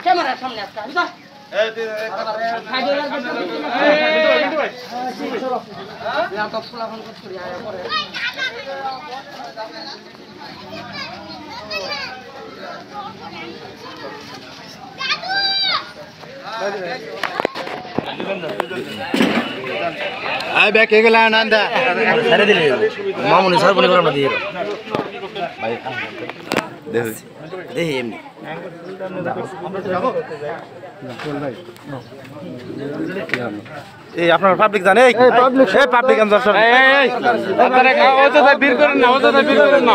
ক্যামেরার সামনে একটা আই ব্যাক এগুলা আনন্দা ছেড়ে দিলে মামুনি স্যার বলে আমরা দিয়ে ভাই দেখো দেখি এমনি এই আপনার পাবলিক জানে এই পাবলিক দর্শক এই আপনারা ওটা বীর করেন না ওটা বীর করেন না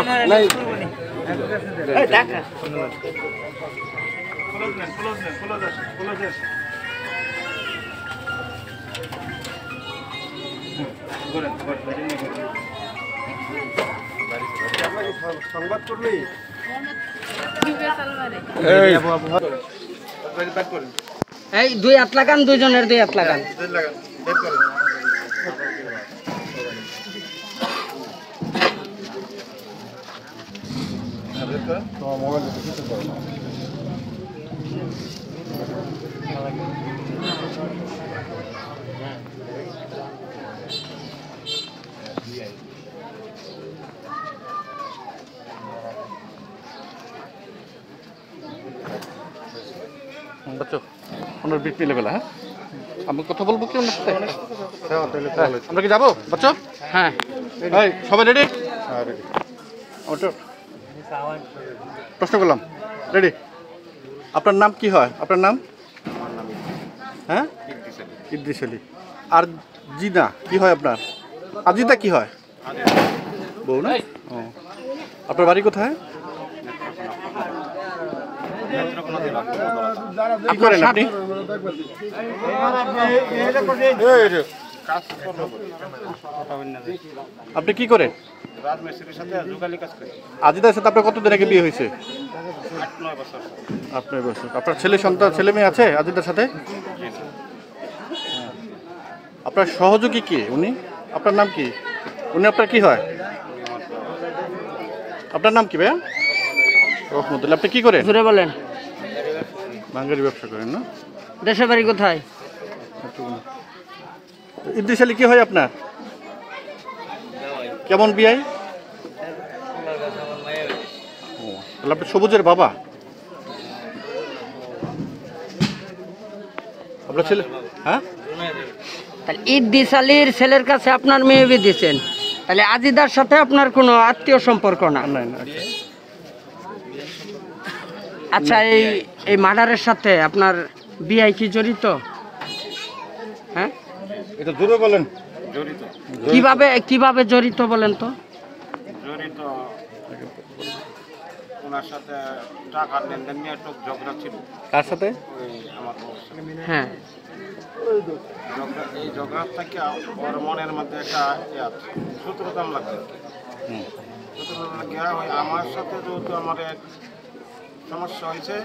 এই টাকা সংবাদ করলি এই 2 হাত লাগান দুইজনের 2 হাত লাগান বাচ্চা ওনার বিট মিলে গেল। হ্যাঁ আমি কথা বলবো কি ওনার সাথে? আমরা কি যাবো বাচ্চা? হ্যাঁ এই সবাই রেডি? ওটা প্রশ্ন করলাম, রেডি? আপনার নাম কি হয়? আপনার নাম? হ্যাঁ ইদ্রিস আলী। আর জিনা কি হয় আপনার? আজিদা কি হয়? বউ না? ও আপনার বাড়ি কোথায়? কি করেন আপনি? আপনি কি করেন? আজিদার সাথে আপনার কতদিন আগে বিয়ে হয়েছে? 8-9 বছর। আপনার ছেলে মেয়ে আছে আজিদার সাথে? আপনার সহযোগী কি উনি? আপনার নাম কি? উনি আপনার কি হয়? আপনার নাম কি ভাইয়া? রহমতুল্লাহ। আপনি কি করেন? জোরে বলেন। বাঙ্গারি ব্যবসা করেন না? দেশের বাড়ি কোথায়? ইদ্রিস আলী কি হয় আপনার? কেমন বিয়াই? তাহলে আপনি সবুজের বাবা? আপনার ছেলে? হ্যাঁ তাহলে ইদ্রিস আলীর ছেলের কাছে আপনার মেয়ে বিয়ে দিয়েছেন, তাহলে আজিদার সাথে আপনার কোনো আত্মীয় সম্পর্ক না? না না। আচ্ছা এই মার্ডারের সাথে আপনার বিআই কি জড়িত? হ্যাঁ এটা জোরে বলেন। জড়িত কিভাবে জড়িত বলেন তো? জড়িত ওনার সাথে টাকার লেনদেন নিয়ে একটু ঝগড়া ছিল। কার সাথে? ওই আমার হ্যাঁ এই ঝগড়া থেকে ওর মনের মধ্যে একটা সূত্রতাম লাগছে। সূত্রতাম লাগিয়া ওই আমার সাথে যেহেতু আমার এক সমস্যা হয়েছে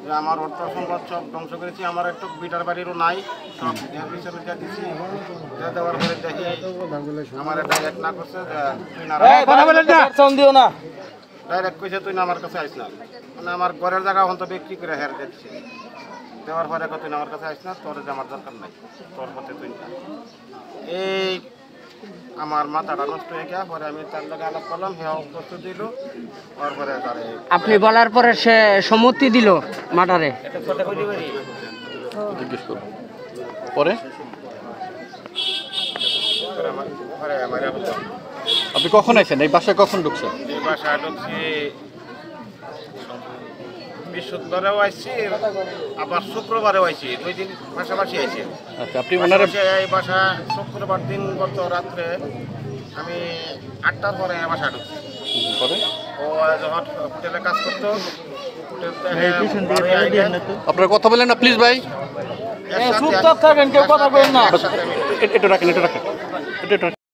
যে আমার অর্থ সম্পদ সব ধ্বংস করেছি, আমার একটু বিটার বাড়িরও নাই, সব হিসাবে যা দিচ্ছি দেওয়ার পরে দেখি আমার ডাইরেক্ট না করছে যে তুই না ডাইরেক্ট কইছে তুই না আমার কাছে আইস না, মানে আমার ঘরের জায়গা এখন তো বিক্রি করে হের দিচ্ছি, দেওয়ার পরে তুই না আমার কাছে আইস না, তোর যে আমার দরকার নাই, তোর পথে তুই না। এই আমার মাথাটা নষ্ট হয়ে গিয়া পরে আমি তার লগে আলাপ করলাম, হ্যাঁ প্রস্তুত দিল, তারপরে তারে আপনি বলার পরে সে সম্মতি দিল মার্ডারে? জিজ্ঞেস করুন পরে। আপনি কখন আইছেন এই বাসায়? কখন ঢুকছেন? এই বাসায় ঢুকছি বৃহস্পতিবারেও আইছি, আবার শুক্রবারেও আইছি, 2 দিন পাশাপাশি আইছি। আচ্ছা আপনি ওনার এই বাসা শুক্রবার দিন গত রাত্রে আমি 8টার পরে এই বাসায় ঢুকছি। পরে ও যখন হোটেলে কাজ করতো, আপনারা কথা বলেন না প্লিজ ভাই। চুপ থাকেন, কেউ কথা বলেন না। এটা রাখেন, এটা রাখেন, এটা